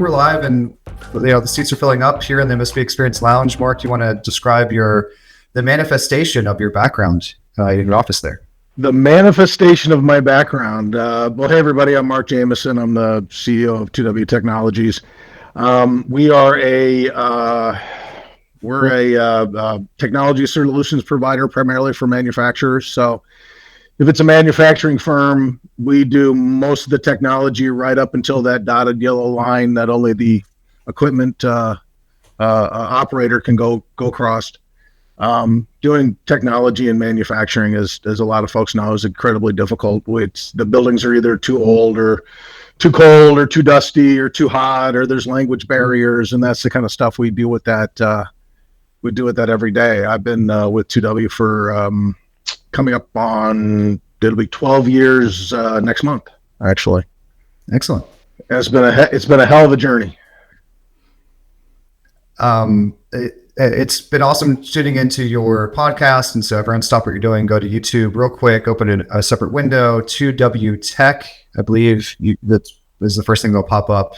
we're live, and the seats are filling up here in the MSP Xperience Lounge. Mark, you want to describe the manifestation of your background in your office there? The manifestation of my background. Well, hey everybody, I'm Mark Jamieson. I'm the CEO of 2W Technologies. We're a technology solutions provider primarily for manufacturers. So if it's a manufacturing firm, we do most of the technology right up until that dotted yellow line that only the equipment operator can go across. Doing technology in manufacturing, as a lot of folks know, is incredibly difficult. The buildings are either too old or too cold or too dusty or too hot, or there's language barriers, and that's the kind of stuff we deal with that. We do with that every day. I've been with 2W for coming up on, it'll be 12 years next month, actually. Excellent. It's been a hell of a journey. It's been awesome tuning into your podcast. And so everyone stop what you're doing, go to YouTube real quick, open a separate window, 2W Tech, I believe that is the first thing that'll pop up.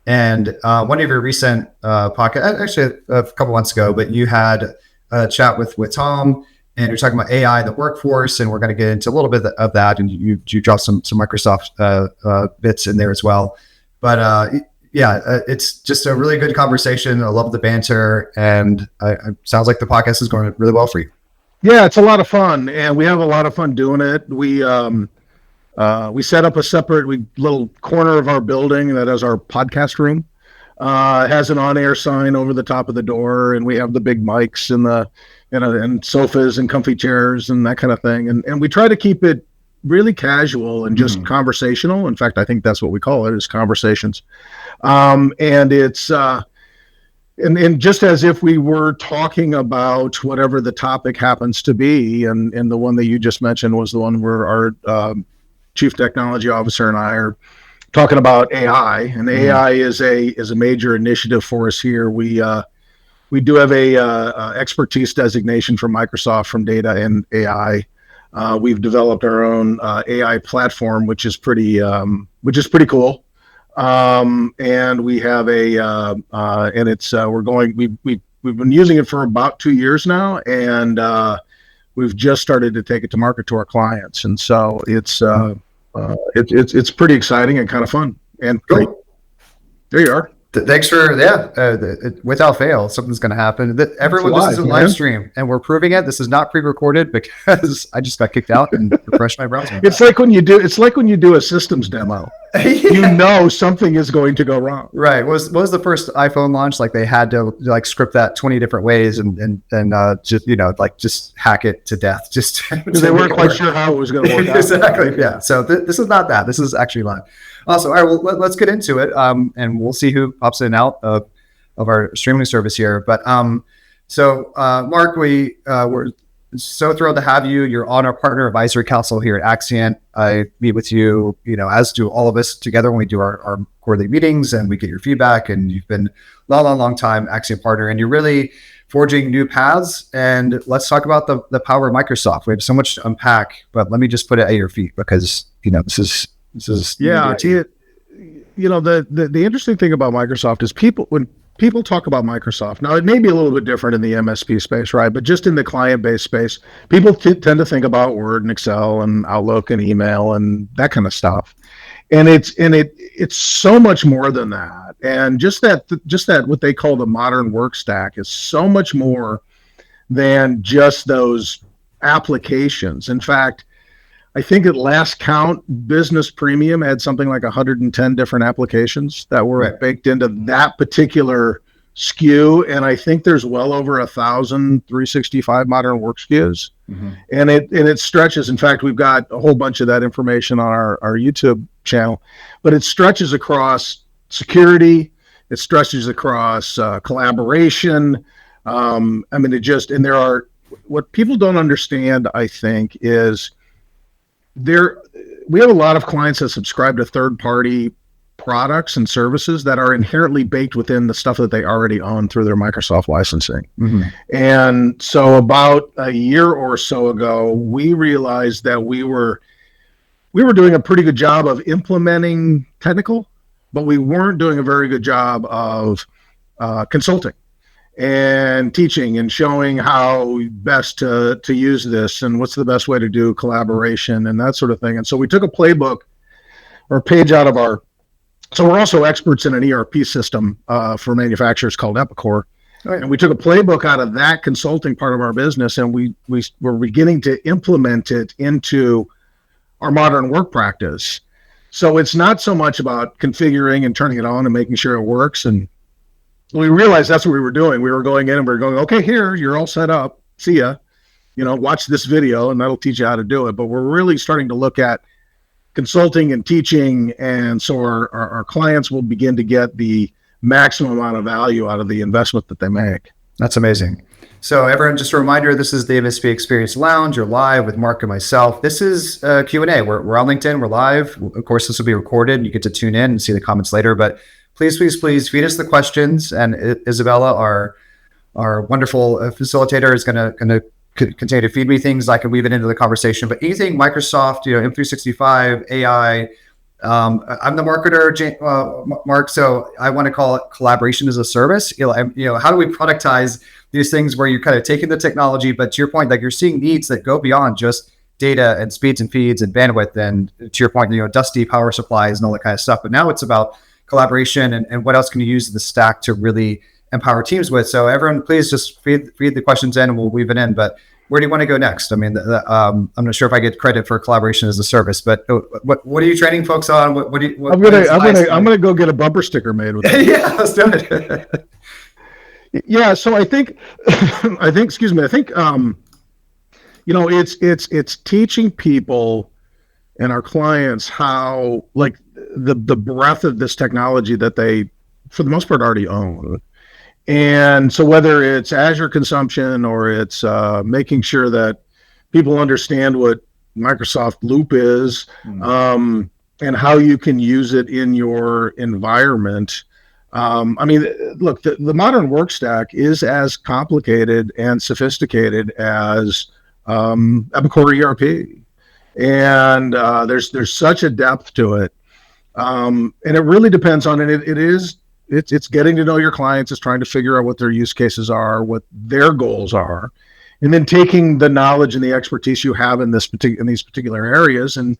And one of your recent podcasts, actually a couple months ago, but you had a chat with Tom, and you're talking about AI in the workforce, and we're going to get into a little bit of that. And you dropped some Microsoft bits in there as well. But it's just a really good conversation. I love the banter, and it sounds like the podcast is going really well for you. Yeah, it's a lot of fun, and we have a lot of fun doing it. We set up a separate little corner of our building that is our podcast room. It has an on-air sign over the top of the door, and we have the big mics and sofas and comfy chairs and that kind of thing. And we try to keep it really casual and just conversational. In fact, I think that's what we call it, is conversations. And it's and just as if we were talking about whatever the topic happens to be, and the one that you just mentioned was the one where our Chief Technology Officer and I are talking about AI, and AI is a major initiative for us here. We do have a expertise designation from Microsoft from data and AI. We've developed our own AI platform, which is pretty cool. And we have we've been using it for about 2 years now, and we've just started to take it to market to our clients. And so it's pretty exciting and kind of fun and great. There you are. Thanks for without fail, something's going to happen. Everyone, this is a live stream, and we're proving it. This is not pre-recorded because I just got kicked out and refreshed my browser. It's like when you do a systems demo. You know something is going to go wrong. Right. What was the first iPhone launch? Like they had to script that 20 different ways and just hack it to death. Just they weren't quite sure how it was going to work out. Exactly. Yeah. So this is not that. This is actually live. Awesome. All right. Well, let's get into it. And we'll see who pops in and out of our streaming service here. But Mark, we're so thrilled to have you. You're on our partner advisory council here at Axcient. I meet with you, as do all of us together when we do our quarterly meetings, and we get your feedback. And you've been long time Axcient partner, and you're really forging new paths. And let's talk about the power of Microsoft. We have so much to unpack, but let me just put it at your feet because this is the interesting thing about Microsoft is when people talk about Microsoft, now it may be a little bit different in the MSP space, right? But just in the client-based space, people tend to think about Word and Excel and Outlook and email and that kind of stuff. And it's so much more than that. And just that what they call the modern work stack is so much more than just those applications. In fact, I think at last count, Business Premium had something like 110 different applications that were baked into that particular SKU, and I think there's well over 1,000 365 modern work SKUs, and it stretches. In fact, we've got a whole bunch of that information on our YouTube channel, but it stretches across security, it stretches across collaboration. There are, what people don't understand, I think, is we have a lot of clients that subscribe to third-party products and services that are inherently baked within the stuff that they already own through their Microsoft licensing. And so about a year or so ago, we realized that we were doing a pretty good job of implementing technical, but we weren't doing a very good job of consulting and teaching and showing how best to use this and what's the best way to do collaboration and that sort of thing. And so we took a playbook or a page out of our, so we're also experts in an ERP system for manufacturers called Epicor. Right. And we took a playbook out of that consulting part of our business, and we were beginning to implement it into our modern work practice. So it's not so much about configuring and turning it on and making sure it works. And we realized that's what we were doing. We were going in and we were going, okay, here, you're all set up. See ya. Watch this video and that'll teach you how to do it. But we're really starting to look at consulting and teaching. And so our clients will begin to get the maximum amount of value out of the investment that they make. That's amazing. So everyone, just a reminder, this is the MSP Experience Lounge. You're live with Mark and myself. This is Q&A. We're on LinkedIn. We're live. Of course, this will be recorded. You get to tune in and see the comments later. But please feed us the questions. And Isabella, our wonderful facilitator, is going to continue to feed me things. I can weave it into the conversation. But anything Microsoft, M365, AI. I'm the marketer, Mark. So I want to call it collaboration as a service. How do we productize these things where you're kind of taking the technology, but to your point, like you're seeing needs that go beyond just data and speeds and feeds and bandwidth. And to your point, dusty power supplies and all that kind of stuff. But now it's about collaboration and what else can you use the stack to really empower teams with. So everyone, please just feed the questions in and we'll weave it in. But where do you want to go next? I mean, I'm not sure if I get credit for collaboration as a service, but what are you training folks on? I'm gonna go get a bumper sticker made with that. Yeah, let's do it. Yeah, so I think it's teaching people and our clients how, like, the breadth of this technology that they, for the most part, already own. And so whether it's Azure consumption or it's making sure that people understand what Microsoft Loop is, and how you can use it in your environment. Look, the modern work stack is as complicated and sophisticated as Epicor ERP. And there's such a depth to it. And it really depends on it. It's getting to know your clients. It's trying to figure out what their use cases are, what their goals are, and then taking the knowledge and the expertise you have in these particular areas and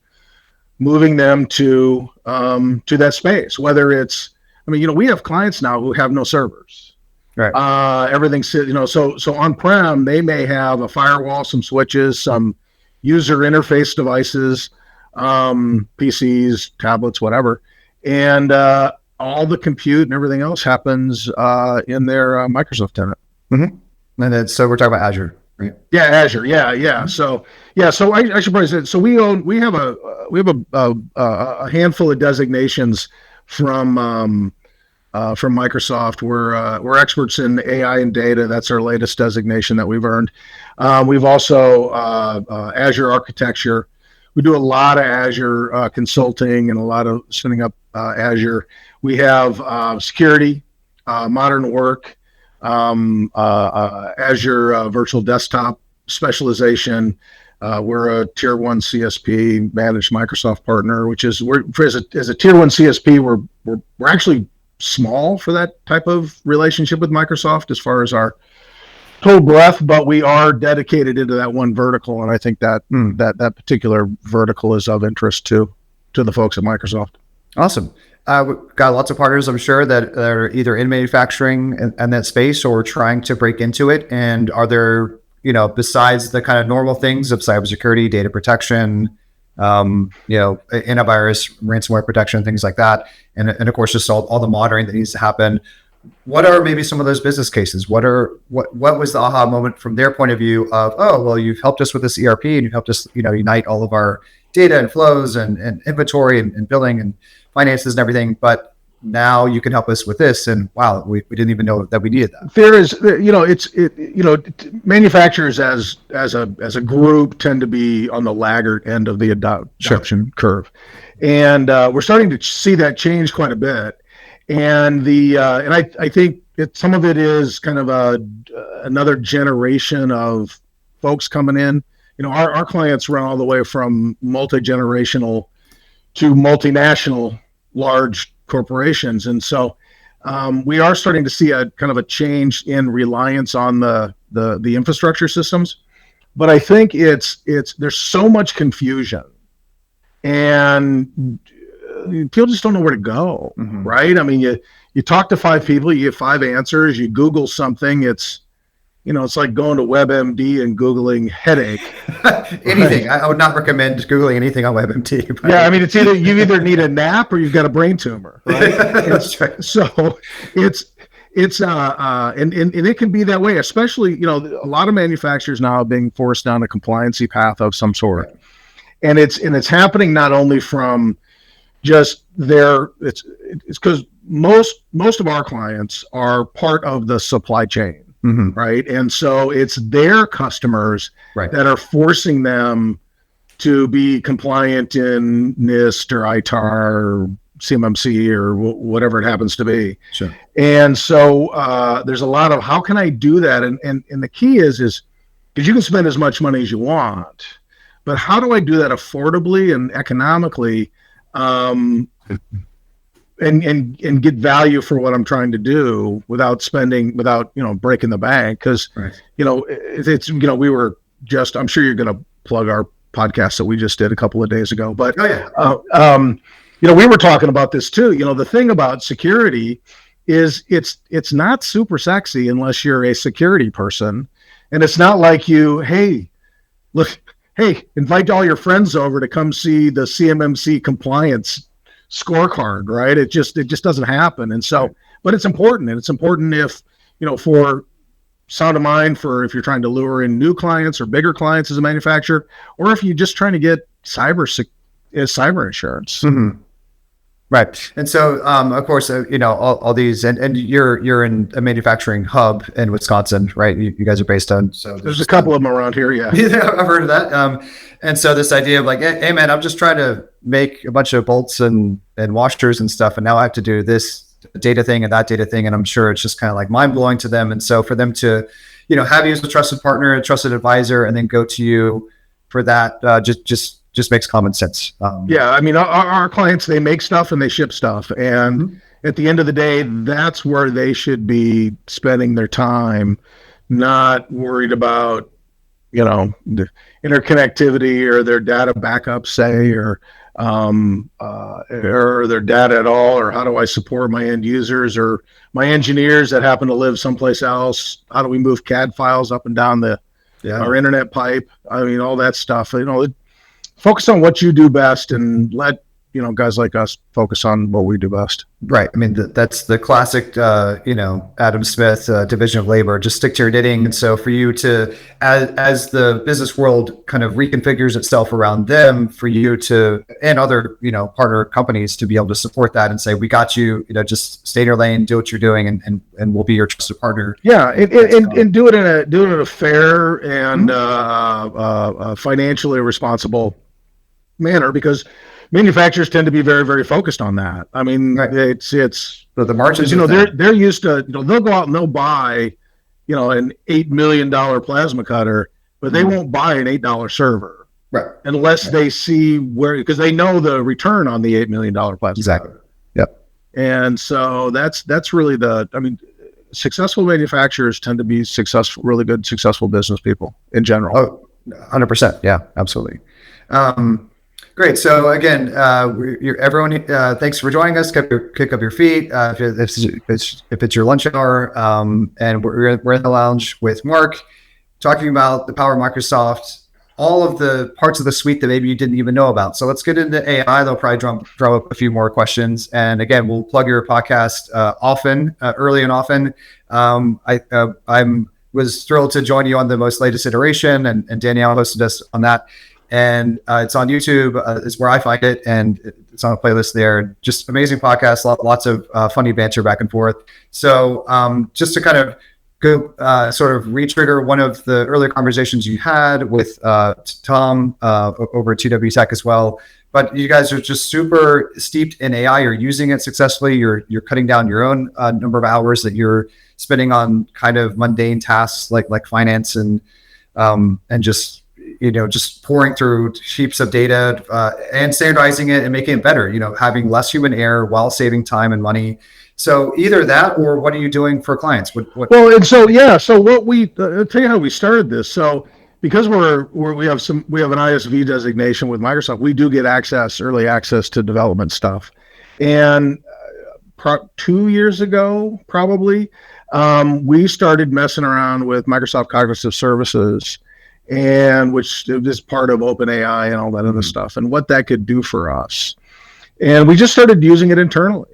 moving them to that space. Whether it's, we have clients now who have no servers. Right. Everything's, so on-prem, they may have a firewall, some switches, some user interface devices, PCs, tablets, whatever, and all the compute and everything else happens in their Microsoft tenant. Mm-hmm. And then, so we're talking about Azure, right? Yeah, Azure. Yeah. So I should probably say, so we have a handful of designations from Microsoft. We're experts in AI and data. That's our latest designation that we've earned. We've also Azure architecture. We do a lot of Azure consulting and a lot of spinning up Azure. We have security, modern work, Azure virtual desktop specialization. We're a tier 1 CSP managed Microsoft partner, which is as a tier 1 CSP, we're actually small for that type of relationship with Microsoft as far as our total breadth, but we are dedicated into that one vertical, and I think that that particular vertical is of interest to the folks at Microsoft. Awesome. We've got lots of partners, I'm sure, that are either in manufacturing and that space or trying to break into it. And are there, besides the kind of normal things of cybersecurity, data protection, antivirus, ransomware protection, things like that, and of course, just all the monitoring that needs to happen. What are maybe some of those business cases? What was the aha moment from their point of view of, oh, well, you've helped us with this ERP and you've helped us, unite all of our data and flows and inventory and billing and finances and everything, but now you can help us with this. And wow, we didn't even know that we needed that. There is, manufacturers as a group tend to be on the laggard end of the adoption curve, and we're starting to see that change quite a bit. And I think some of it is kind of another generation of folks coming in. Our clients run all the way from multi-generational to multinational large corporations. And so we are starting to see a kind of a change in reliance on the infrastructure systems. But I think there's so much confusion, and people just don't know where to go, right? I mean, you talk to 5 people, you get 5 answers. You Google something, it's like going to WebMD and Googling headache. Anything. Right? I would not recommend Googling anything on WebMD. Yeah, I mean, it's you either need a nap or you've got a brain tumor, right? That's right. So it's and it can be that way, especially, a lot of manufacturers now are being forced down a compliancy path of some sort. Right. And it's happening not only from just it's because most of our clients are part of the supply chain. Right. And so it's their customers that are forcing them to be compliant in NIST or ITAR or CMMC or whatever it happens to be. Sure. And so there's a lot of, how can I do that? And the key is because you can spend as much money as you want, but how do I do that affordably and economically? And get value for what I'm trying to do without breaking the bank. Because, it's, we were just, I'm sure you're going to plug our podcast that we just did a couple of days ago, but, we were talking about this too. The thing about security is it's not super sexy unless you're a security person. And it's not like hey, invite all your friends over to come see the CMMC compliance scorecard, right? It just doesn't happen. And so, but it's important, and it's important if, for sound of mind, for if you're trying to lure in new clients or bigger clients as a manufacturer, or if you're just trying to get cyber insurance. Right. And so, of course, all these, and you're in a manufacturing hub in Wisconsin, right? You guys are based on, so there's a couple of them around here. Yeah. Yeah, I've heard of that. And so this idea of like, hey man, I'm just trying to make a bunch of bolts and washers and stuff, and now I have to do this data thing and that data thing. And I'm sure it's just kind of like mind blowing to them. And so for them to, have you as a trusted partner, a trusted advisor, and then go to you for that, just makes common sense. Yeah, I mean, our clients, they make stuff and they ship stuff, and at the end of the day, that's where they should be spending their time, not worried about, the interconnectivity or their data backup, say, or their data at all, or how do I support my end users or my engineers that happen to live someplace else? How do we move CAD files up and down our internet pipe? I mean, all that stuff. Focus on what you do best, and let guys like us focus on what we do best. Right. I mean, that's the classic, Adam Smith division of labor. Just stick to your knitting. And so for you to, as the business world kind of reconfigures itself around them, for you to, and other, partner companies, to be able to support that and say, we got you, just stay in your lane, do what you're doing, and we'll be your trusted partner. Yeah. And do it in a fair and financially responsible manner, because manufacturers tend to be very, very focused on that. I mean, it's the margins. They're used to. They'll go out and they'll buy, an $8 million plasma cutter, but they won't buy an $8 server, right? Unless they see because they know the return on the $8 million plasma cutter. Yep. And so that's really successful manufacturers tend to be really good, successful business people in general. Oh, 100%. Yeah, absolutely. Great. So again, everyone, thanks for joining us. Kick up your feet if it's your lunch hour. And we're in the lounge with Mark, talking about the power of Microsoft, all of the parts of the suite that maybe you didn't even know about. So let's get into AI. They'll probably draw up a few more questions. And again, we'll plug your podcast early and often. I was thrilled to join you on the most latest iteration, and Danielle hosted us on that. And it's on YouTube, is where I find it, and it's on a playlist there. Just amazing podcast, lots of funny banter back and forth. So just to kind of go sort of re-trigger one of the earlier conversations you had with Tom over at TW Tech as well. But you guys are just super steeped in AI. You're using it successfully. You're cutting down your own number of hours that you're spending on kind of mundane tasks like finance and just just pouring through heaps of data and standardizing it and making it better, having less human error while saving time and money. So either that, or what are you doing for clients? Well, and so what I'll tell you how we started this. So because we have an ISV designation with Microsoft, we do get early access to development stuff. And 2 years ago, probably, we started messing around with Microsoft Cognitive Services, and which is part of OpenAI and all that other stuff, and what that could do for us. And we just started using it internally.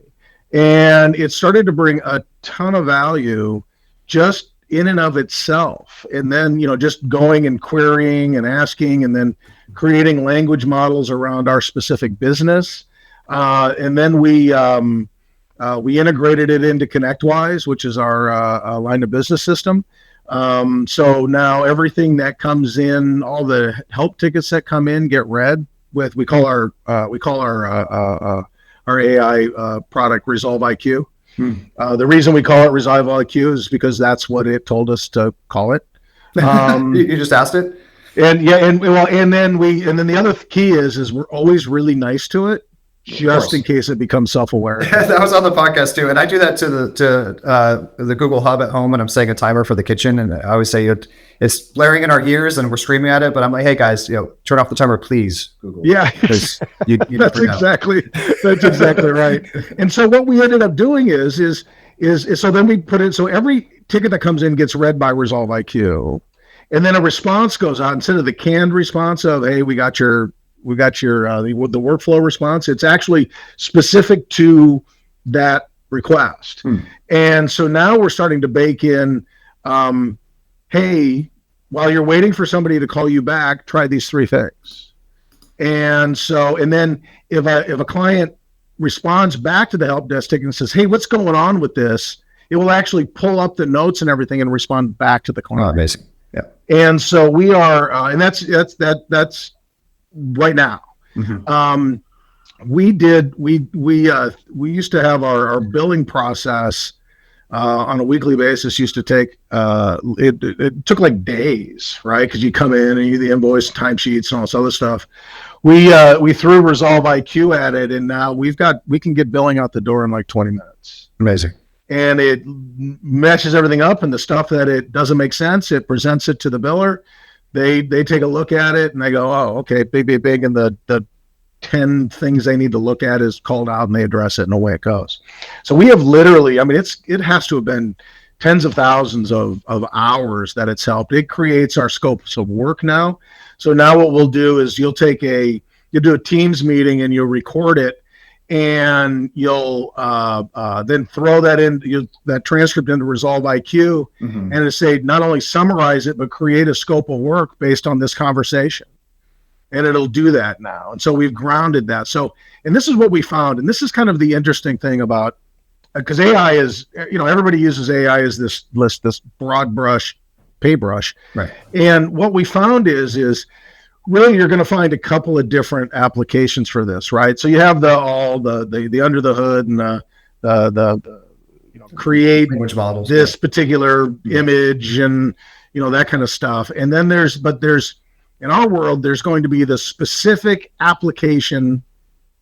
And it started to bring a ton of value just in and of itself. And then, just going and querying and asking, and then creating language models around our specific business. And then we integrated it into ConnectWise, which is our line of business system. So now everything that comes in, all the help tickets that come in get read with, we call our AI product Resolve IQ. The reason we call it Resolve IQ is because that's what it told us to call it. You just asked it? And then the other key is we're always really nice to it, just in case it becomes self-aware. That was on the podcast too, and I do that to the Google Hub at home, and I'm setting a timer for the kitchen, and I always say it's blaring in our ears, and we're screaming at it. But I'm like, hey guys, turn off the timer, please, Google. Yeah, because you that's exactly right. And so what we ended up doing is so then we put it, so every ticket that comes in gets read by Resolve IQ, and then a response goes out instead of the canned response of, hey, we got your the workflow response. It's actually specific to that request. And so now we're starting to bake in, hey, while you're waiting for somebody to call you back, try these 3 things. And then if a client responds back to the help desk ticket and says, hey, what's going on with this? It will actually pull up the notes and everything and respond back to the client. Oh, amazing. Yeah. And so we are, and that's right now. We used to have our billing process on a weekly basis used to take it took like days, right? Because you come in and you the invoice, timesheets, and all this other stuff. We threw Resolve IQ at it, and now we can get billing out the door in like 20 minutes. Amazing. And it matches everything up, and the stuff that it doesn't make sense, it presents it to the biller. They take a look at it and they go, oh, okay, big, and the 10 things they need to look at is called out, and they address it, and away it goes. So we have literally, it has to have been tens of thousands of hours that it's helped. It creates our scopes of work now. So now what we'll do is you'll do a Teams meeting and you'll record it, and you'll then throw that transcript into Resolve IQ, and it'll say not only summarize it, but create a scope of work based on this conversation. And it'll do that now. And so we've grounded that. So, and this is what we found, and this is kind of the interesting thing about, because AI is, everybody uses AI as this broad brush, paintbrush. Right. And what we found is really you're going to find a couple of different applications for this, right? So you have the under the hood and the create language models, this particular image and that kind of stuff. And then there's in our world there's going to be the specific application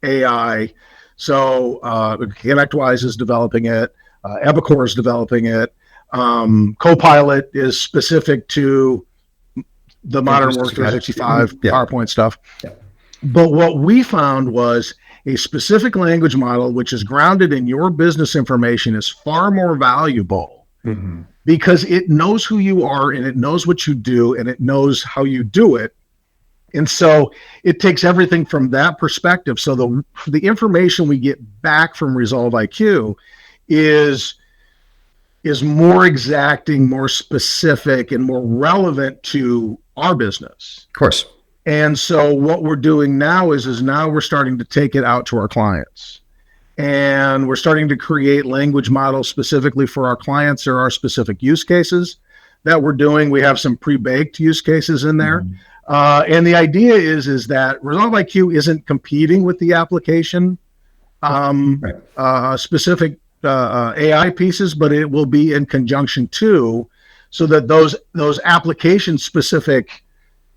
AI. So ConnectWise is developing it, Epicor is developing it, Copilot is specific to the modern Work 365 PowerPoint stuff. Yeah. But what we found was a specific language model, which is grounded in your business information, is far more valuable because it knows who you are, and it knows what you do, and it knows how you do it. And so it takes everything from that perspective. So the information we get back from Resolve IQ is more exacting, more specific, and more relevant to our business. Of course. And so what we're doing now is now we're starting to take it out to our clients. And we're starting to create language models specifically for our clients or our specific use cases that we're doing. We have some pre-baked use cases in there. And the idea is that Resolve IQ isn't competing with the application specific AI pieces, but it will be in conjunction too, so that those application specific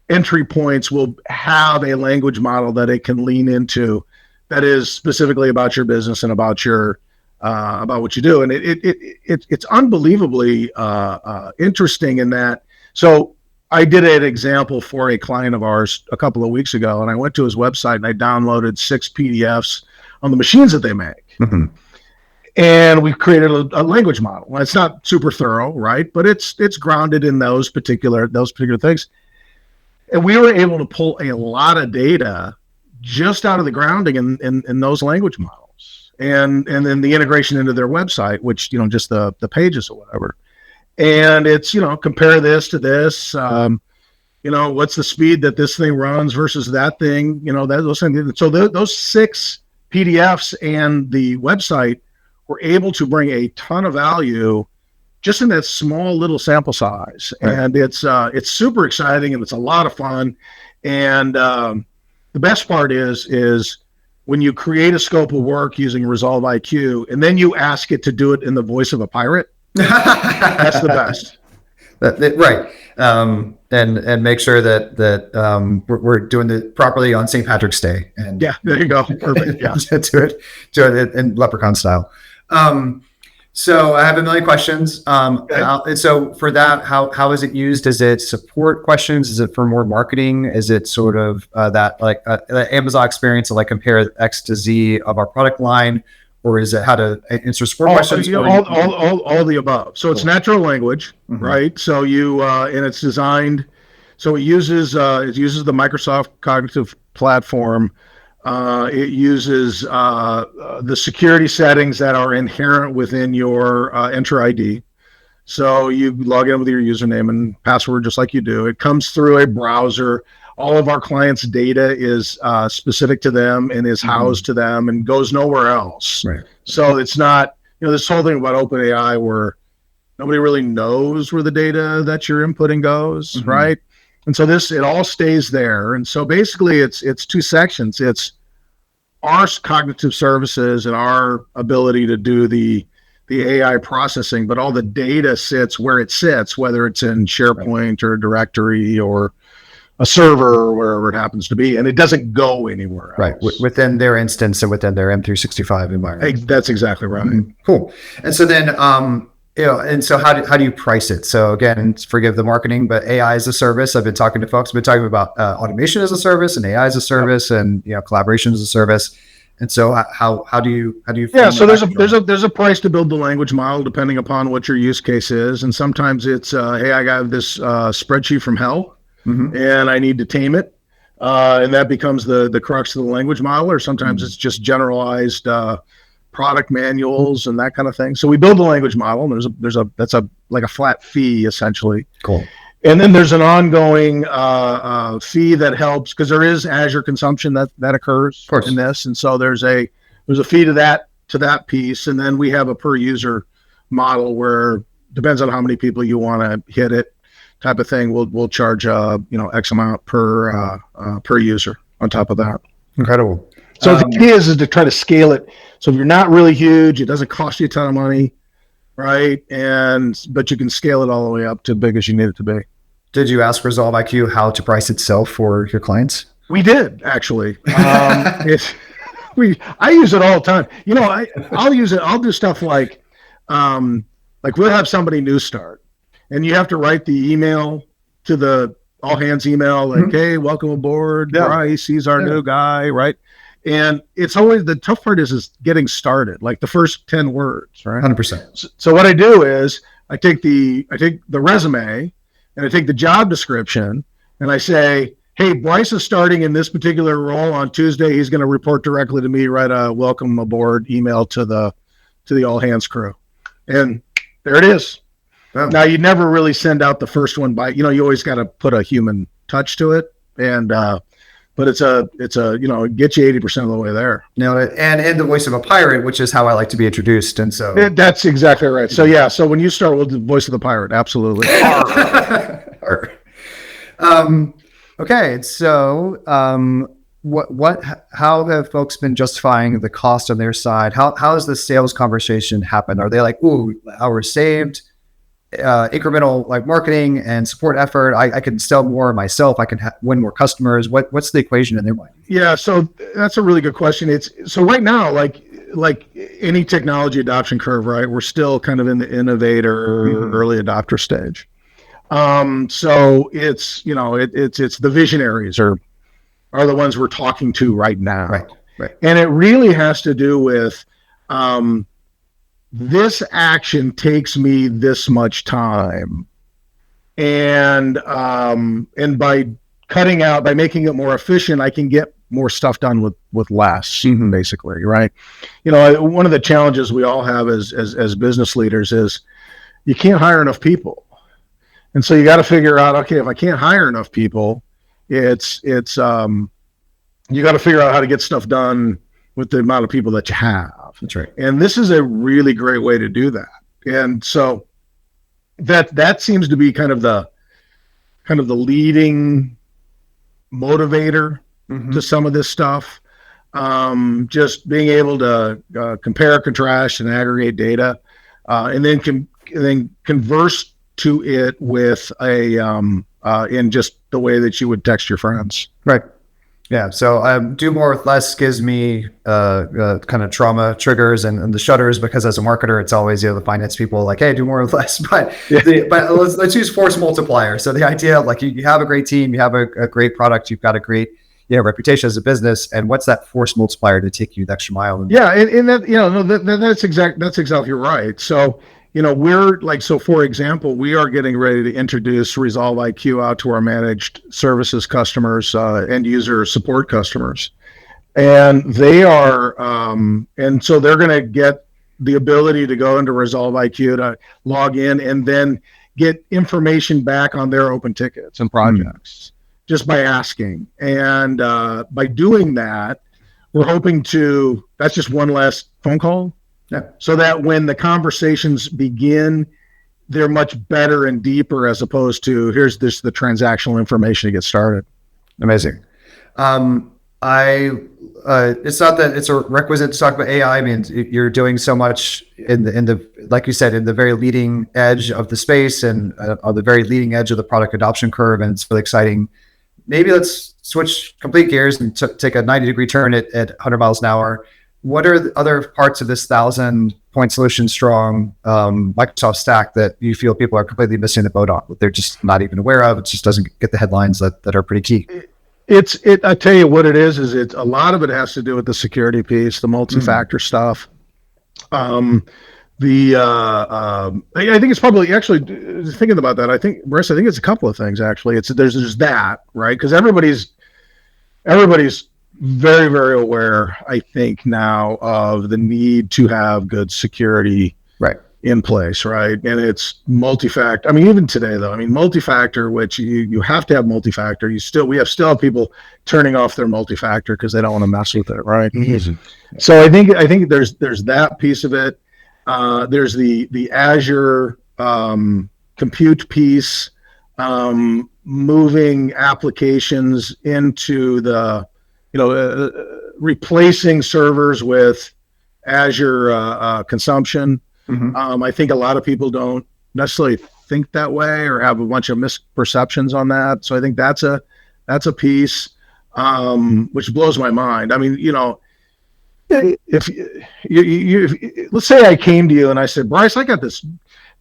entry points will have a language model that it can lean into that is specifically about your business and about your about what you do. And it's unbelievably interesting in that. So I did an example for a client of ours a couple of weeks ago, and I went to his website and I downloaded 6 PDFs on the machines that they make. Mm-hmm. And we've created a language model. Well, it's not super thorough, right? But it's grounded in those particular things. And we were able to pull a lot of data just out of the grounding in those language models. And then the integration into their website, which, just the pages or whatever. And it's, compare this to this, what's the speed that this thing runs versus that thing, those things. So those 6 PDFs and the website were able to bring a ton of value just in that small little sample size. Right. And it's super exciting and it's a lot of fun. And the best part is when you create a scope of work using Resolve IQ, and then you ask it to do it in the voice of a pirate, that's the best. Right. And make sure that we're doing it properly on St. Patrick's Day. And yeah, there you go. Perfect. Yeah. do it in leprechaun style. So I have a million questions. Okay. And so for that, how is it used? Is it support questions? Is it for more marketing? Is it sort of that like Amazon experience to like compare X to Z of our product line? Or is it how to answer support questions? All the above. So it's natural language, mm-hmm. right? So and it's designed, so it uses the Microsoft Cognitive Platform. It uses the security settings that are inherent within your Enter ID. So you log in with your username and password just like you do. It comes through a browser. All of our clients' data is specific to them and is housed to them and goes nowhere else. Right. So it's not, this whole thing about OpenAI where nobody really knows where the data that you're inputting goes, mm-hmm. right? And so it all stays there. And so basically it's 2 sections. It's our cognitive services and our ability to do the AI processing, but all the data sits where it sits, whether it's in SharePoint or a directory or a server or wherever it happens to be, and it doesn't go anywhere else. Right, within their instance and within their M365 environment. That's exactly right. Mm-hmm. Cool. And so then, and so how do you price it? So again, forgive the marketing, but AI as a service. I've been talking to folks. I've been talking about automation as a service and AI as a service, and collaboration as a service. And so how do you? Yeah. So there's a price to build the language model depending upon what your use case is, and sometimes it's hey, I got this spreadsheet from hell. Mm-hmm. And I need to tame it, and that becomes the crux of the language model. Or sometimes it's just generalized product manuals and that kind of thing. So we build the language model, and that's like a flat fee essentially. Cool. And then there's an ongoing fee that helps because there is Azure consumption that occurs in this, and so there's a fee to that piece, and then we have a per user model where depends on how many people you want to hit it. Type of thing, we'll charge X amount per user on top of that. Incredible. So the key is to try to scale it. So if you're not really huge, it doesn't cost you a ton of money, right? But you can scale it all the way up to big as you need it to be. Did you ask Resolve IQ how to price itself for your clients? We did actually. I use it all the time. I'll use it. I'll do stuff like we'll have somebody new start. And you have to write the email to the all hands email, like, mm-hmm. hey, welcome aboard, Bryce, he's our new guy, right? And it's always, the tough part is getting started, like the first 10 words, right? 100%. So what I do is I take the resume and I take the job description and I say, hey, Bryce is starting in this particular role on Tuesday. He's going to report directly to me, write a welcome aboard email to the all hands crew. And there it is. Oh. Now you never really send out the first one by, you always got to put a human touch to it. And, but it's a, it gets you 80% of the way there. No, and in the voice of a pirate, which is how I like to be introduced. And so that's exactly right. So yeah. So when you start with the voice of the pirate, absolutely. Okay. So, how have folks been justifying the cost on their side? How has the sales conversation happened? Are they like, ooh, hours saved? incremental like marketing and support effort. I can sell more myself. I can win more customers. What's the equation in their mind? Yeah, so that's a really good question. So right now, like any technology adoption curve, right? We're still kind of in the innovator early adopter stage. So it's it's the visionaries are the ones we're talking to right now. Right. And it really has to do with this action takes me this much time, and by cutting out, by making it more efficient, I can get more stuff done with less, basically, right? One of the challenges we all have as business leaders is you can't hire enough people, and so you got to figure out, okay, if I can't hire enough people, it's you got to figure out how to get stuff done with the amount of people that you have. That's right. And this is a really great way to do that. And so that seems to be kind of the leading motivator to some of this stuff. Just being able to compare, contrast, and aggregate data, and then converse to it with in just the way that you would text your friends. Right. Yeah. So do more with less gives me kind of trauma triggers and the shudders, because as a marketer, it's always the finance people like, hey, do more with less. But let's use force multiplier. So the idea, like you have a great team, you have a great product, you've got a great reputation as a business, and what's that force multiplier to take you the extra mile? And that that's exactly right. So we're like, so for example, we are getting ready to introduce Resolve IQ out to our managed services customers, end user support customers. And they are, and so they're going to get the ability to go into Resolve IQ to log in and then get information back on their open tickets and projects just by asking. And by doing that, we're hoping that's just one less phone call. Yeah. So that when the conversations begin, they're much better and deeper, as opposed to here's the transactional information to get started. Amazing. It's not that it's a requisite to talk about AI. I mean, you're doing so much in the like you said, in the very leading edge of the space and on the very leading edge of the product adoption curve, and it's really exciting. Maybe let's switch complete gears and take a 90-degree turn at 100 miles an hour. What are the other parts of this 1,000-point solution strong Microsoft stack that you feel people are completely missing the boat on, that they're just not even aware of? It just doesn't get the headlines that are pretty key. I tell you what it is a lot of it has to do with the security piece, the multi-factor stuff. I think it's probably, actually thinking about that, Marissa, I think it's a couple of things actually. There's that, right? Because everybody's very, very aware, I think, now of the need to have good security in place, right? And it's multi-factor. I mean, even today, though, multi-factor, which you have to have multi-factor. We still have people turning off their multi-factor because they don't want to mess with it, right? Mm-hmm. So I think there's that piece of it. There's the Azure compute piece, moving applications into the replacing servers with Azure consumption. Mm-hmm. I think a lot of people don't necessarily think that way or have a bunch of misperceptions on that. So I think that's a piece which blows my mind. I mean, if you let's say I came to you and I said, Bryce, I got this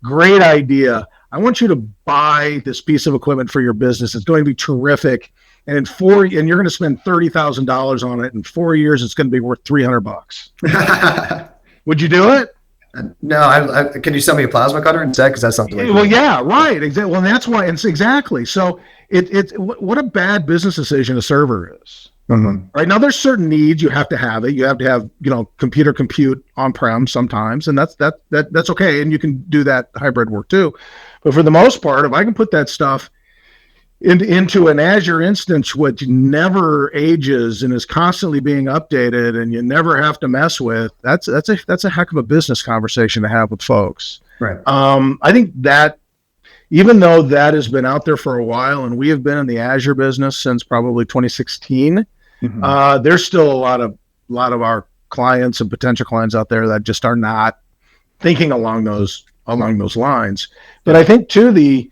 great idea. I want you to buy this piece of equipment for your business. It's going to be terrific. And you're going to spend $30,000 on it. In 4 years, it's going to be worth $300. Would you do it? No. Can you sell me a plasma cutter instead? Because that's something. Well, yeah, right. Exactly. Well, that's why. It's exactly. So what a bad business decision a server is. Mm-hmm. Right now, there's certain needs you have to have it. You have to have computer compute on-prem sometimes, and that's okay. And you can do that hybrid work too. But for the most part, if I can put that stuff into an Azure instance, which never ages and is constantly being updated, and you never have to mess with, that's a heck of a business conversation to have with folks. Right. I think that even though that has been out there for a while, and we have been in the Azure business since probably 2016, mm-hmm. There's still a lot of our clients and potential clients out there that just are not thinking along those along those lines. But I think too, the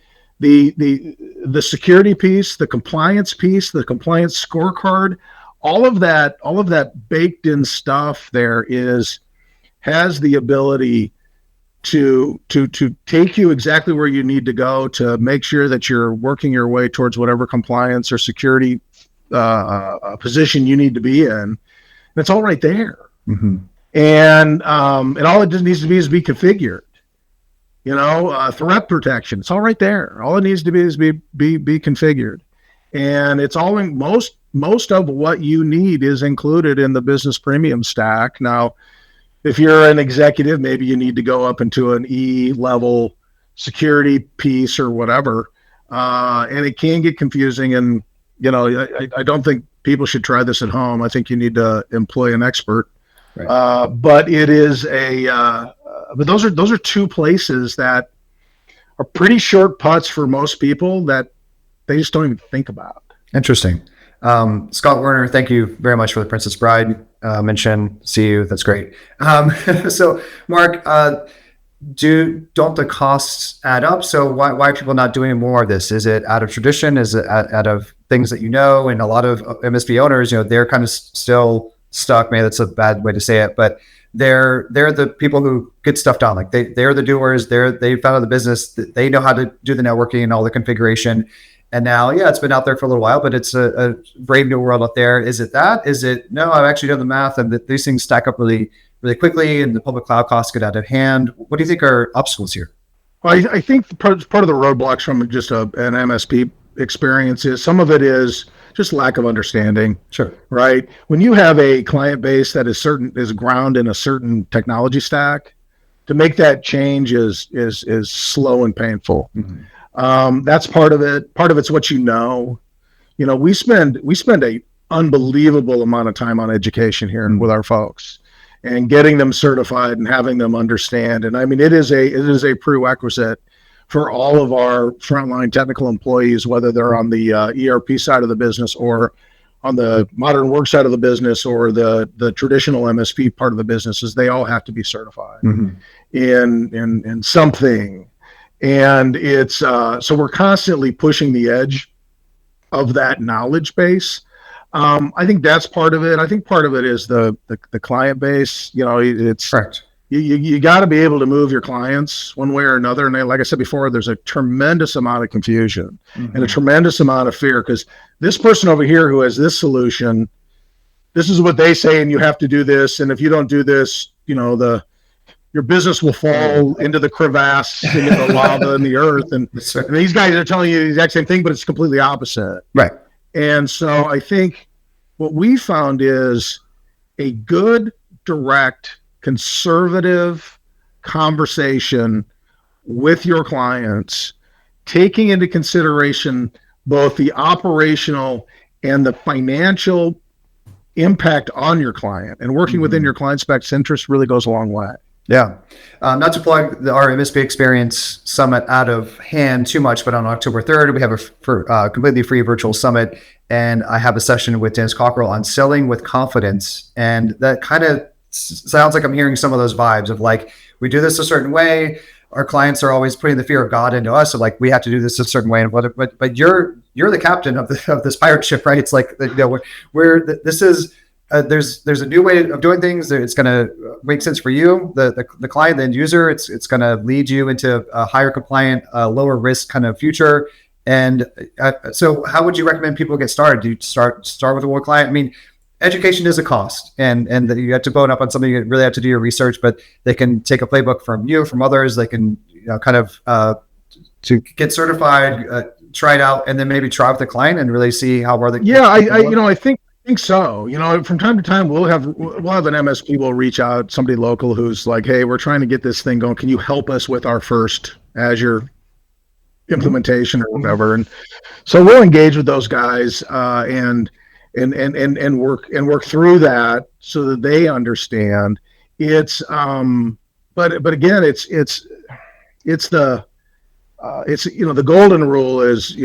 security piece, the compliance piece, the compliance scorecard, all of that baked in stuff there has the ability to take you exactly where you need to go to make sure that you're working your way towards whatever compliance or security position you need to be in. And it's all right there. Mm-hmm. And all it just needs to be is be configured. Threat protection. It's all right there. All it needs to be is be configured. And it's all in most of what you need is included in the business premium stack. Now, if you're an executive, maybe you need to go up into an E level security piece or whatever. And it can get confusing. And, I don't think people should try this at home. I think you need to employ an expert. Right. But it is but those are two places that are pretty short putts for most people that they just don't even think about. Interesting. Scott Werner, thank you very much for the Princess Bride mention. See you. That's great. So Mark, don't the costs add up? So why are people not doing more of this? Is it out of tradition? Is it out of things that and a lot of MSP owners, they're kind of still stuck. Maybe that's a bad way to say it, but they're the people who get stuff done. Like they're the doers. They founded the business. They know how to do the networking and all the configuration. And now, it's been out there for a little while, but it's a brave new world out there. Is it that? Is it, no, I've actually done the math and these things stack up really, really quickly and the public cloud costs get out of hand. What do you think are obstacles here? Well, I think part of the roadblocks from just an MSP experience is some of it is just lack of understanding. Sure. Right. When you have a client base that is ground in a certain technology stack, to make that change is slow and painful. Mm-hmm. That's part of it. Part of it's what we spend a unbelievable amount of time on education here mm-hmm. with our folks and getting them certified and having them understand. And I mean, it is a prerequisite for all of our frontline technical employees, whether they're on the ERP side of the business or on the modern work side of the business or the traditional MSP part of the business, is they all have to be certified mm-hmm. in something. And it's so we're constantly pushing the edge of that knowledge base. I think that's part of it. I think part of it is the client base. It's correct. You got to be able to move your clients one way or another. And like I said before, there's a tremendous amount of confusion mm-hmm. and a tremendous amount of fear, because this person over here who has this solution, this is what they say, and you have to do this. And if you don't do this, your business will fall into the crevasse, into the lava and the earth. And these guys are telling you the exact same thing, but it's completely opposite. Right. And so I think what we found is a good, direct, conservative conversation with your clients, taking into consideration both the operational and the financial impact on your client, and working mm-hmm. within your client's best interest really goes a long way. Yeah. Not to plug our MSP Xperience Summit out of hand too much, but on October 3rd, we have a completely free virtual summit. And I have a session with Dennis Cockrell on selling with confidence. And that kind of sounds like I'm hearing some of those vibes of like, we do this a certain way. Our clients are always putting the fear of God into us. So like, we have to do this a certain way. But you're the captain of this pirate ship, right? It's like, this is, there's a new way of doing things. It's going to make sense for you, the client, the end user. It's going to lead you into a higher compliant, lower risk kind of future. And so how would you recommend people get started? Do you start with a one client? I mean, education is a cost, and you have to bone up on something. You really have to do your research, but they can take a playbook from you, from others. They can kind of to get certified, try it out, and then maybe try with the client and really see how well they. Yeah, I think so. From time to time we'll have an MSP will reach out, somebody local who's like, hey, we're trying to get this thing going. Can you help us with our first Azure implementation or whatever? And so we'll engage with those guys and work through that so that they understand. It's but again, it's the golden rule is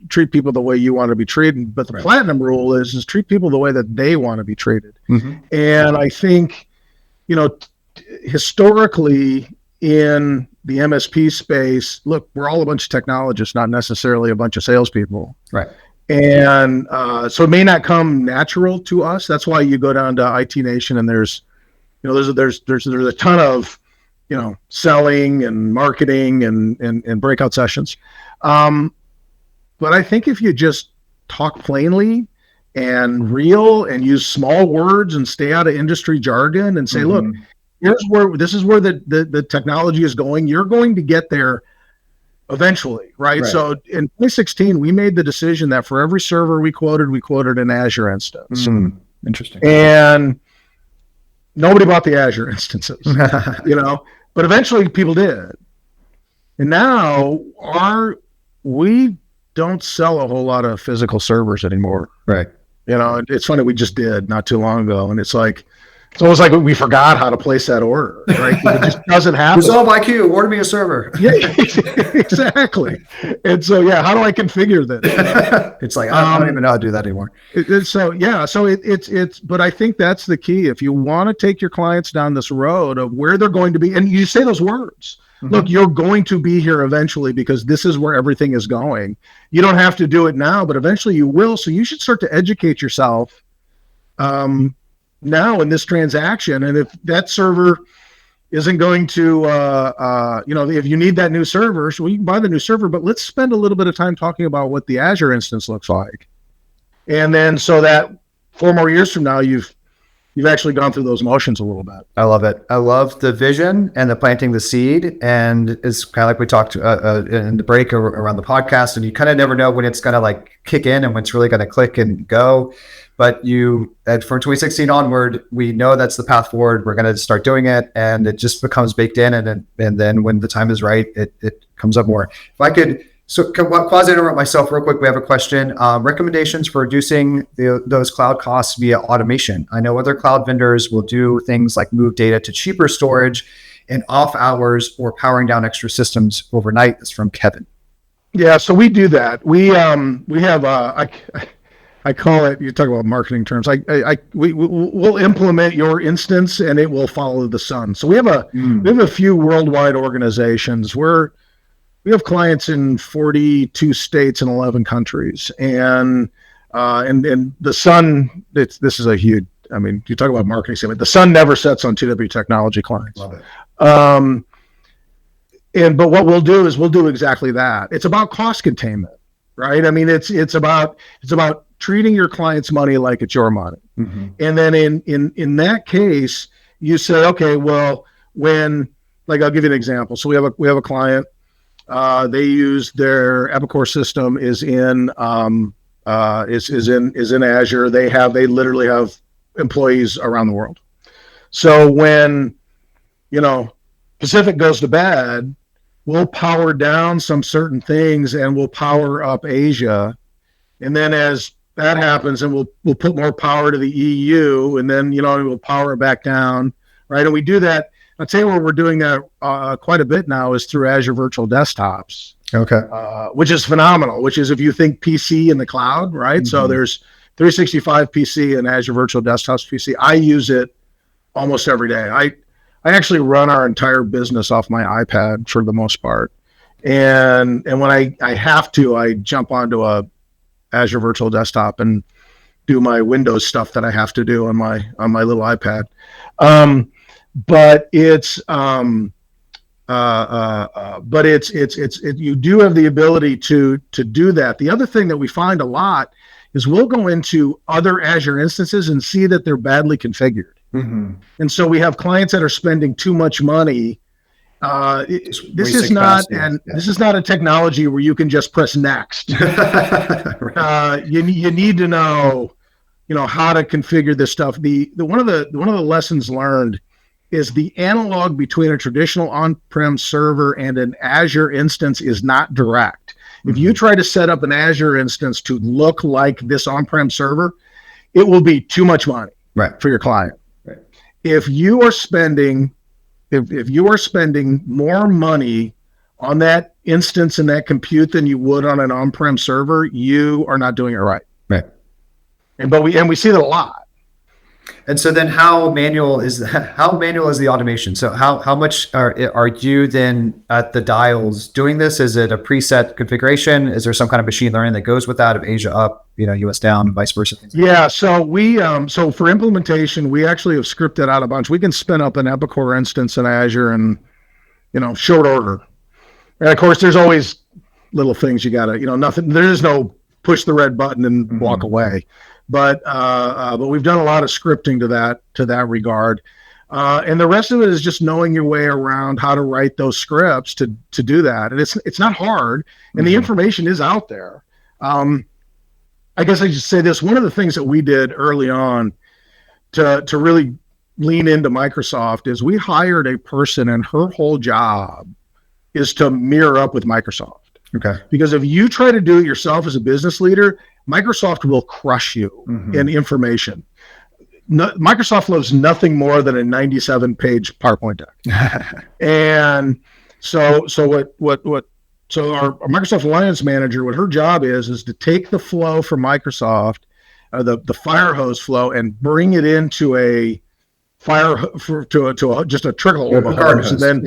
treat people the way you want to be treated, but the platinum rule is treat people the way that they want to be treated. Mm-hmm. And I think historically in the MSP space, look, we're all a bunch of technologists, not necessarily a bunch of salespeople. Right. And so it may not come natural to us. That's why you go down to IT Nation and there's a ton of, selling and marketing and breakout sessions. But I think if you just talk plainly and real and use small words and stay out of industry jargon and say, look, this is where the technology is going. You're going to get there eventually, right? So in 2016, we made the decision that for every server we quoted an Azure instance. Interesting. And nobody bought the Azure instances, but eventually people did. And now we don't sell a whole lot of physical servers anymore. Right. It's funny, we just did not too long ago. And it's almost like we forgot how to place that order, right? It just doesn't happen. Resolve IQ, order me a server. Yeah, exactly. And so, how do I configure this? It's like, I don't even know how to do that anymore. But I think that's the key. If you want to take your clients down this road of where they're going to be, and you say those words, look, you're going to be here eventually because this is where everything is going. You don't have to do it now, but eventually you will. So you should start to educate yourself now in this transaction. And if that server isn't going to, if you need that new server, so you can buy the new server, but let's spend a little bit of time talking about what the Azure instance looks like. And then so that 4 more years from now, you've actually gone through those motions a little bit. I love it. I love the vision and the planting the seed. And it's kind of like we talked in the break around the podcast, and you kind of never know when it's going to kick in and when it's really going to click and go. But from 2016 onward, we know that's the path forward. We're going to start doing it, and it just becomes baked in. And then when the time is right, it comes up more. If I could, quasi interrupt myself real quick. We have a question. Recommendations for reducing those cloud costs via automation. I know other cloud vendors will do things like move data to cheaper storage in off hours or powering down extra systems overnight. That's from Kevin. Yeah, so we do that. We have I call it, you talk about marketing terms. We'll implement your instance and it will follow the sun. So we have a few worldwide organizations where we have clients in 42 states and 11 countries. And the sun, this is a huge, you talk about marketing statement, the sun never sets on TW Technology clients. Love it. But what we'll do is we'll do exactly that. It's about cost containment, right? It's about treating your client's money like it's your money. And then in that case, you say, okay, well, I'll give you an example. So we have a client, they use their Epicor system is in Azure. They literally have employees around the world. So when, Pacific goes to bed, we'll power down some certain things and we'll power up Asia. And then as that happens, and we'll put more power to the EU, and then we'll power it back down, right? And we do that. I'll tell you where we're doing that quite a bit now is through Azure Virtual Desktops. Okay, which is phenomenal. Which is if you think PC in the cloud, right? So there's 365 PC and Azure Virtual Desktops PC. I use it almost every day. I actually run our entire business off my iPad for the most part, and when I have to, I jump onto a Azure Virtual Desktop and do my Windows stuff that I have to do on my little iPad. But it's you do have the ability to do that. The other thing that we find a lot is we'll go into other Azure instances and see that they're badly configured. And so we have clients that are spending too much money. This is not a technology where you can just press next. You need to know, how to configure this stuff. One of the lessons learned is the analog between a traditional on-prem server and an Azure instance is not direct. If you try to set up an Azure instance to look like this on-prem server, it will be too much money for your client. Right. If you are spending more money on that instance and that compute than you would on an on-prem server, you are not doing it right. Right. And we see that a lot. And so then how manual is the automation? So how much are you then at the dials doing this? Is it a preset configuration? Is there some kind of machine learning that goes with that of Asia up, US down, vice versa? Yeah, so we so for implementation, we actually have scripted out a bunch. We can spin up an Epicor instance in Azure in, short order. And of course, there's always little things you gotta, nothing. There is no push the red button and walk away. But we've done a lot of scripting to that regard, and the rest of it is just knowing your way around how to write those scripts to do that. And it's not hard, and the information is out there. I guess I just say this: one of the things that we did early on to really lean into Microsoft is we hired a person, and her whole job is to mirror up with Microsoft. Okay. Because if you try to do it yourself as a business leader, Microsoft will crush you in information. Microsoft loves nothing more than a 97-page PowerPoint deck. And so our Microsoft Alliance Manager, what her job is to take the flow from Microsoft, the fire hose flow, and bring it into a just a trickle of a hose, and then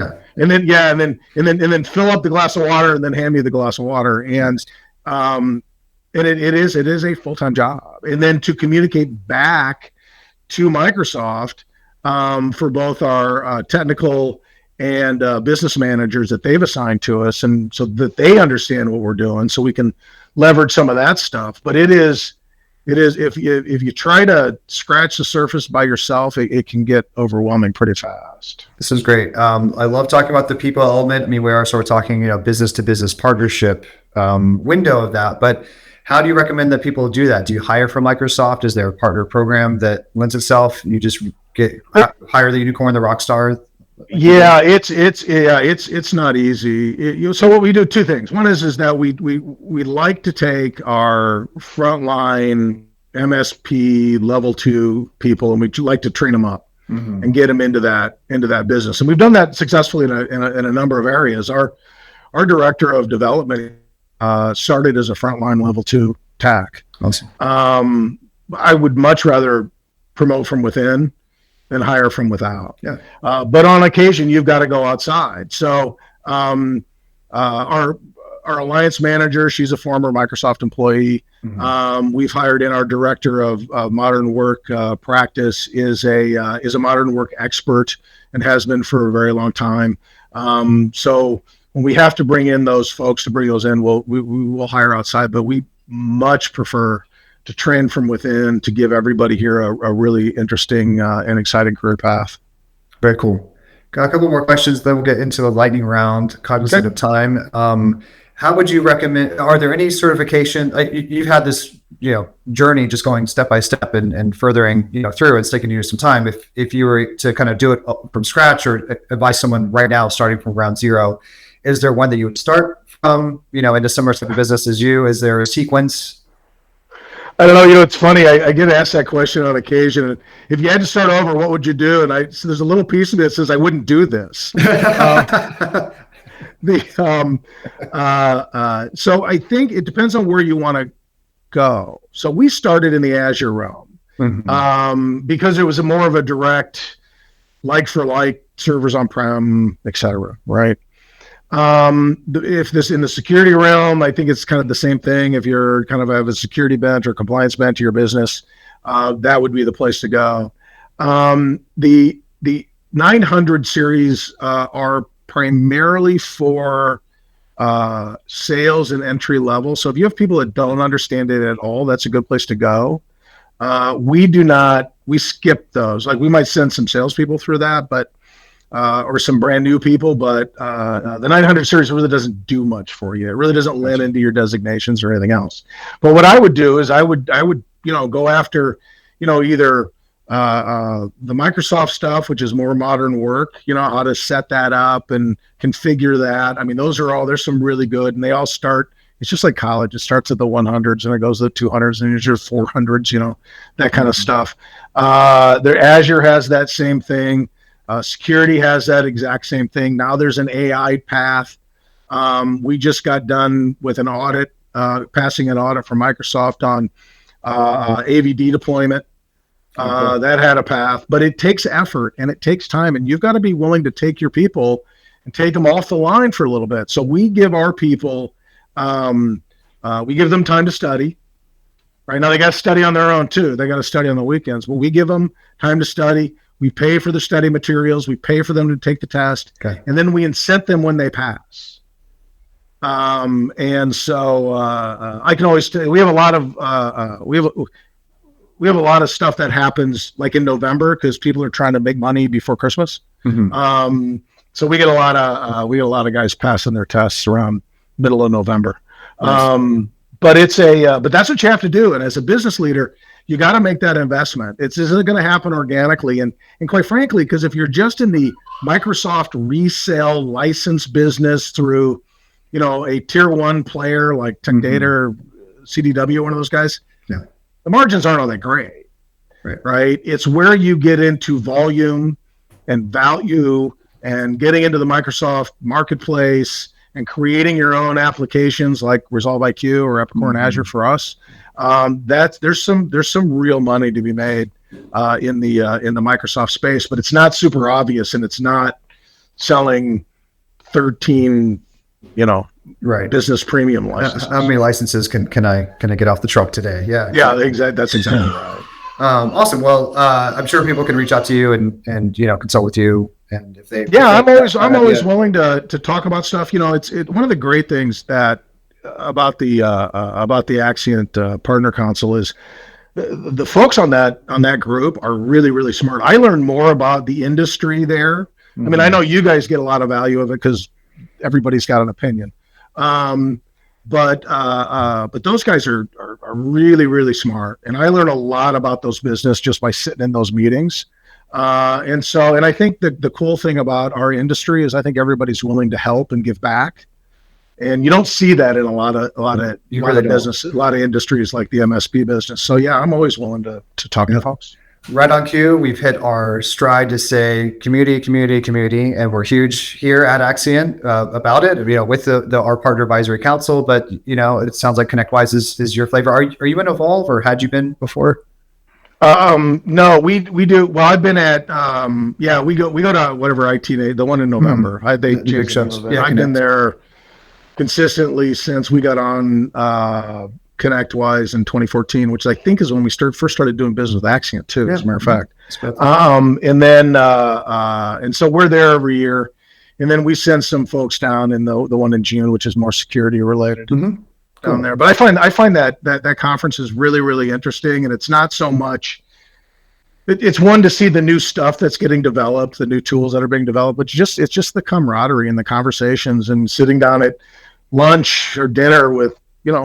fill up the glass of water, and then hand me the glass of water, and it is a full-time job, and then to communicate back to Microsoft for both our technical and business managers that they've assigned to us, and so that they understand what we're doing, so we can leverage some of that stuff. But it is if you try to scratch the surface by yourself, it can get overwhelming pretty fast. This is great. I love talking about the people element. I mean, we are sort of talking, business to business partnership window of that. But how do you recommend that people do that? Do you hire from Microsoft? Is there a partner program that lends itself? You just hire the unicorn, the rock star? Yeah, it's not easy. So what we do, two things. One is that we like to take our frontline MSP level 2 people, and we like to train them up and get them into that business. And we've done that successfully in a number of areas. Our director of development started as a frontline level 2 tech. Awesome. I would much rather promote from within than hire from without. Yeah. But on occasion, you've got to go outside. So our alliance manager, she's a former Microsoft employee. We've hired in our director of modern work practice is a modern work expert and has been for a very long time. So when we have to bring in those folks to bring those in, we will hire outside, but we much prefer to train from within to give everybody here a really interesting and exciting career path. Very cool. Got a couple more questions, then we'll get into the lightning round, cognizant of time. How would you recommend, are there any certification, you've had this, journey just going step by step and furthering, through, and it's taking you some time. If you were to kind of do it from scratch or advise someone right now starting from ground zero, is there one that you would start from, into similar type of business as you? Is there a sequence? I don't know. It's funny. I get asked that question on occasion. If you had to start over, what would you do? And so there's a little piece of it that says I wouldn't do this. So I think it depends on where you want to go. So we started in the Azure realm because it was more of a direct, like for like, servers on-prem, et cetera, right? If this in the security realm, I think it's kind of the same thing. If you're kind of have a security bent or compliance bent to your business, that would be the place to go. The 900 series are primarily for sales and entry level. So if you have people that don't understand it at all, that's a good place to go. We skip those. Like we might send some salespeople through that, but or some brand new people, but the 900 series really doesn't do much for you. It really doesn't lend into your designations or anything else. But what I would do is I would go after, either the Microsoft stuff, which is more modern work, how to set that up and configure that. I mean, there's some really good, and they all start, it's just like college. It starts at the 100s and it goes to the 200s and there's your 400s, that kind of stuff. Azure has that same thing. Security has that exact same thing. Now there's an AI path. We just got done with an audit, passing an audit from Microsoft on AVD deployment. That had a path, but it takes effort and it takes time, and you've got to be willing to take your people and take them off the line for a little bit. So we give our people, we give them time to study. Right now, they got to study on their own too. They got to study on the weekends, but we give them time to study. We pay for the study materials. We pay for them to take the test, and then we incent them when they pass. And so I can always tell you, we have a lot of we have a lot of stuff that happens like in November because people are trying to make money before Christmas. Mm-hmm. So we get a lot of guys passing their tests around middle of November. Nice. But it's but that's what you have to do. And as a business leader, you got to make that investment. It's isn't going to happen organically. And quite frankly, because if you're just in the Microsoft resale license business through, a tier one player like Tech Data or CDW, one of those guys, the margins aren't all that great, right? It's where you get into volume and value and getting into the Microsoft marketplace and creating your own applications like Resolve IQ or Epicor and Azure for us. There's some real money to be made in the Microsoft space, but it's not super obvious, and it's not selling 13 business premium licenses. How many licenses can I get off the truck today? Yeah, exactly. That's exactly right. Awesome. Well, I'm sure people can reach out to you and consult with you. And if they, I'm always willing to talk about stuff. It's one of the great things that about the Axcient Partner Council is the folks on that group are really, really smart. I learned more about the industry there. I mean, I know you guys get a lot of value of it because everybody's got an opinion. But those guys are really, really smart. And I learn a lot about those business just by sitting in those meetings. And I think the cool thing about our industry is I think everybody's willing to help and give back. And you don't see that in a lot of business, a lot of industries like the MSP business. So yeah, I'm always willing to talk to folks. Right on cue. We've hit our stride to say community, and we're huge here at Axcient about it. With our partner advisory council. But it sounds like ConnectWise is your flavor. Are you in Evolve, or had you been before? No, we do. Well, I've been at we go to whatever IT Day, the one in November. I've been there consistently since we got on ConnectWise in 2014, which I think is when we first started doing business with Axcient too, as a matter of fact. And so we're there every year, and then we send some folks down in the one in June, which is more security related down there. But I find that conference is really, really interesting, and it's not so much. It's one to see the new stuff that's getting developed, the new tools that are being developed, but it's just the camaraderie and the conversations and sitting down at lunch or dinner with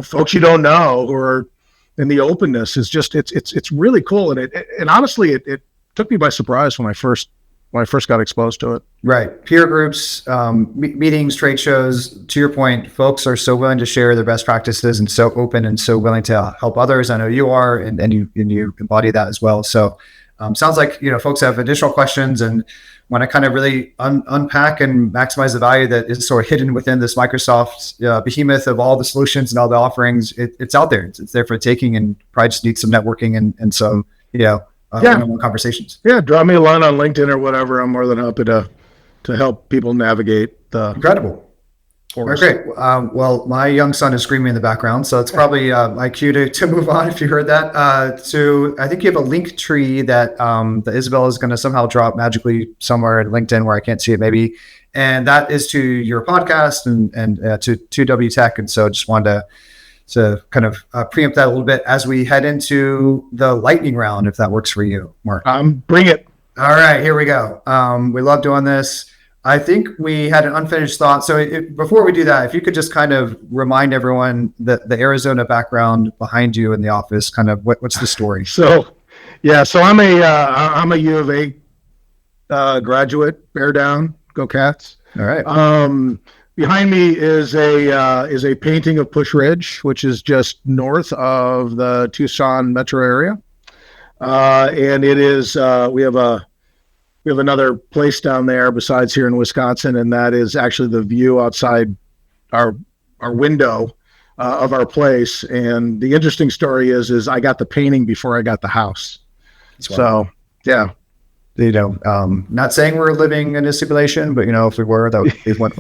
folks you don't know, or in the openness is just it's really cool. And honestly, it took me by surprise when I first got exposed to it. Right, peer groups, meetings, trade shows. To your point, folks are so willing to share their best practices and so open and so willing to help others. I know you are, and you embody that as well. So sounds like folks have additional questions and want to kind of really unpack and maximize the value that is sort of hidden within this Microsoft behemoth of all the solutions and all the offerings. It's out there. It's there for the taking, and probably just needs some networking and some one-on-one conversations. Yeah, drop me a line on LinkedIn or whatever. I'm more than happy to help people navigate the incredible. Great. Well, my young son is screaming in the background, so it's probably my cue to move on if you heard that. I think you have a link tree that Isabel is going to somehow drop magically somewhere in LinkedIn where I can't see it maybe. And that is to your podcast and to 2W Tech. And so just wanted to kind of preempt that a little bit as we head into the lightning round, if that works for you, Mark. Bring it. All right, here we go. We love doing this. I think we had an unfinished thought. So before we do that, if you could just kind of remind everyone the Arizona background behind you in the office, kind of what's the story? So I'm a U of A graduate. Bear down, go Cats! All right. Behind me is a painting of Push Ridge, which is just north of the Tucson metro area, and it is we have another place down there besides here in Wisconsin, and that is actually the view outside our window of our place. And the interesting story is I got the painting before I got the house. So, yeah. Not saying we're living in a simulation, but if we were, that would be one.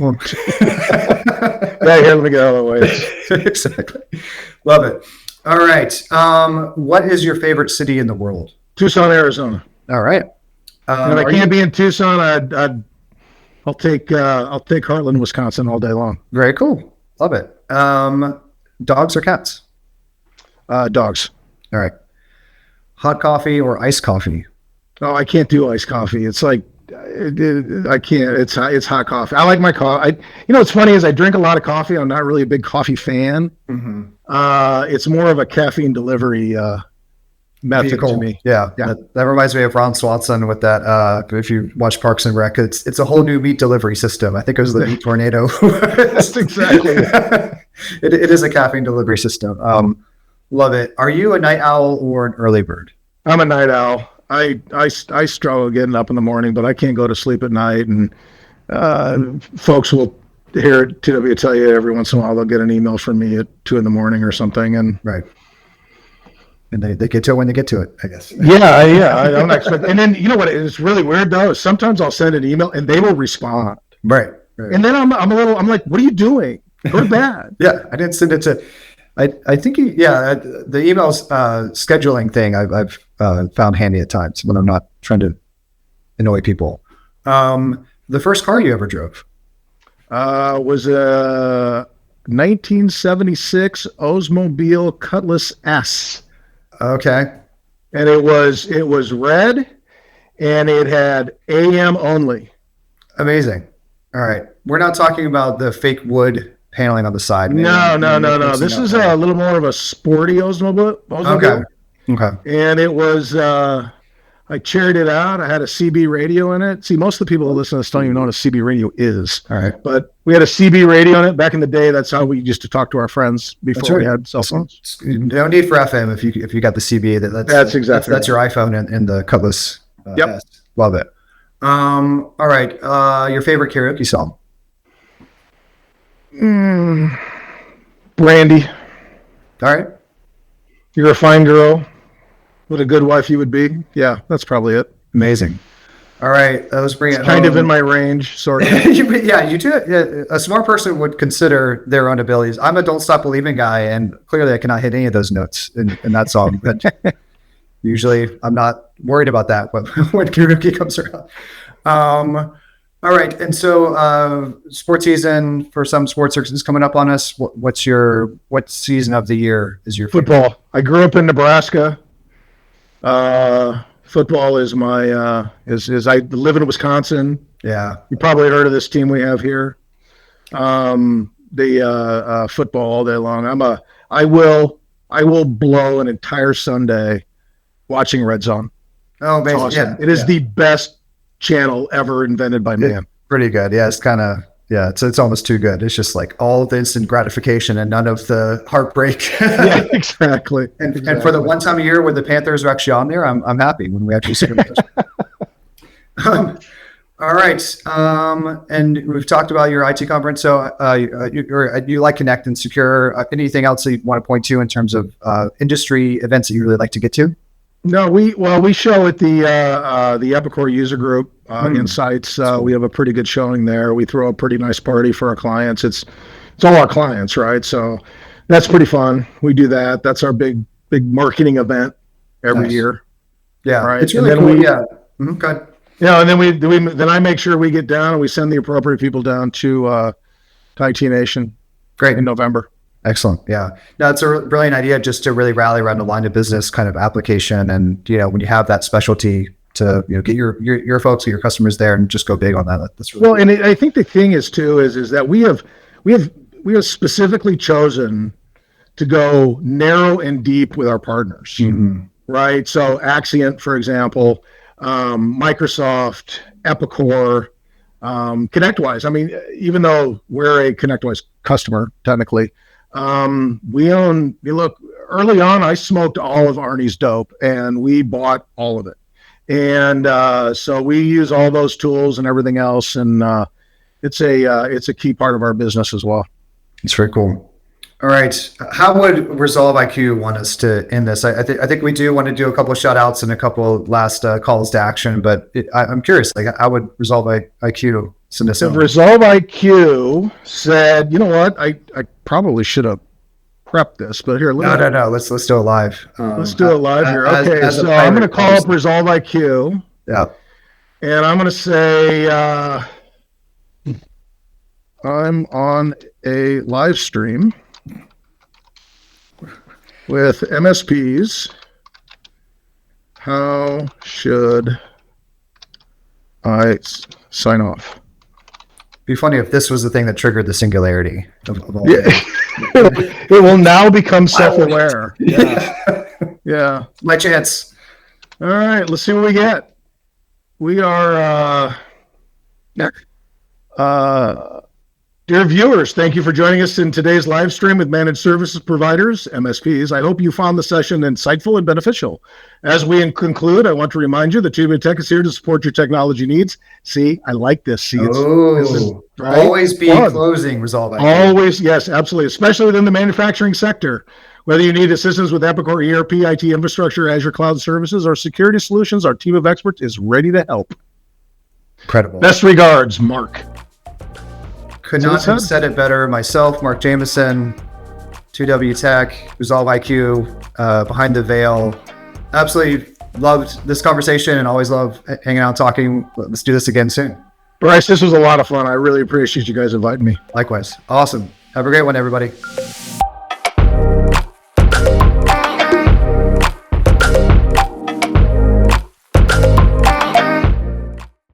Yeah, here, let me get out of the way. Exactly. Love it. All right. What is your favorite city in the world? Tucson, Arizona. All right. And if I can't be in Tucson, I'll take Heartland, Wisconsin all day long. Very cool. Love it. Dogs or cats? Dogs. All right. Hot coffee or iced coffee? Oh, I can't do iced coffee. It's like I can't. It's hot coffee. I like my coffee. What's funny is I drink a lot of coffee. I'm not really a big coffee fan. Mm-hmm. It's more of a caffeine delivery method vehicle. To me. Yeah. That reminds me of Ron Swanson with that. If you watch Parks and Rec, it's a whole new meat delivery system. I think it was the meat tornado. That's exactly. It is a caffeine delivery system. Love it. Are you a night owl or an early bird? I'm a night owl. I struggle getting up in the morning, but I can't go to sleep at night. And folks will hear TW tell you every once in a while they'll get an email from me at 2 a.m. or something. And right. And they get to it when they get to it, I guess. Yeah. I'm not expecting. And then what is really weird though is sometimes I'll send an email and they will respond. Right. And then I'm like, what are you doing? Go to bed. Yeah, I didn't send it to. I think the emails scheduling thing I've found handy at times when I'm not trying to annoy people. The first car you ever drove was a 1976 Oldsmobile Cutlass S. Okay, and it was red, and it had AM only. Amazing. All right, we're not talking about the fake wood paneling on the side. No. This is a little more of a sporty Oldsmobile. Okay. And it was, I cherried it out. I had a CB radio in it. See, most of the people who listen to this don't even know what a CB radio is. All right. But we had a CB radio in it. Back in the day, that's how we used to talk to our friends before we had cell phones. No need for FM if you got the CB. That's exactly that's your iPhone and the Cutlass. Yep. S. Love it. All right. Your favorite karaoke song? Brandy. All right. You're a fine girl. What a good wife you would be. Yeah, that's probably it. Amazing. All right. Let's bring it kind of in my range, sort of. Yeah, you do. Yeah, a smart person would consider their own abilities. I'm a Don't Stop Believing guy, and clearly I cannot hit any of those notes in that song. But usually I'm not worried about that when karaoke comes around. All right. And so sports season for some sports is coming up on us. What season of the year is your football? Favorite? I grew up in Nebraska. Football is my is I live in Wisconsin. Yeah. You probably heard of this team we have here. The football all day long. I will blow an entire Sunday watching Red Zone. Oh, amazing. Awesome. Yeah. It is the best channel ever invented by man. Pretty good. Yeah, it's kind of it's almost too good. It's just like all of the instant gratification and none of the heartbreak. Yeah, exactly. And for the one time a year where the Panthers are actually on there, I'm happy when we actually see them. All right. And we've talked about your IT conference. So you like Connect and Secure. Anything else that you want to point to in terms of industry events that you really like to get to? No, we show at the Epicor user group Insights. We have a pretty good showing there. We throw a pretty nice party for our clients. It's all our clients, right? So that's pretty fun. We do that. That's our big marketing event every year. Yeah, right. It's really cool. Yeah. Mm-hmm. Good. Yeah, and then I make sure we get down and we send the appropriate people down to IT Nation. Great. In November. Excellent. Yeah. No, it's a brilliant idea just to really rally around the line of business kind of application. And, when you have that specialty to, get your folks, your customers there and just go big on that. That's really cool. And I think the thing is too, is that we have specifically chosen to go narrow and deep with our partners, right? So Axcient, for example, Microsoft, Epicor, ConnectWise. I mean, even though we're a ConnectWise customer, technically, look, early on, I smoked all of Arnie's dope and we bought all of it. And, so we use all those tools and everything else. And, it's a key part of our business as well. It's very cool. All right. How would Resolve IQ want us to end this? I think we do want to do a couple of shout outs and a couple of last calls to action, but I'm curious, like, how would Resolve IQ send us If home? Resolve IQ said, you know what, I probably should have prepped this, but here, No. Let's do it live. let's do it live here. as- Okay, as a so I'm going to pirate, call up obviously. Resolve IQ, Yeah. and I'm going to say, I'm on a live stream with MSPs. How should I sign off? Be funny if this was the thing that triggered the singularity of all. Yeah. It will now become self-aware. Yeah. Yeah. My chance. All right, let's see what we get. We are dear viewers, thank you for joining us in today's live stream with managed services providers, MSPs. I hope you found the session insightful and beneficial. As we conclude, I want to remind you that Jamieson Tech is here to support your technology needs. See, I like this. See, Right? Always be fun. Closing Resolve IQ. Always, yes, absolutely, especially within the manufacturing sector. Whether you need assistance with Epic or ERP, IT infrastructure, Azure cloud services, or security solutions, our team of experts is ready to help. Incredible. Best regards, Mark. Could not have said it better myself, Mark Jamieson, 2W Tech, Resolve IQ, Behind the Veil. Absolutely loved this conversation and always love hanging out and talking. Let's do this again soon. Bryce, this was a lot of fun. I really appreciate you guys inviting me. Likewise. Awesome. Have a great one, everybody.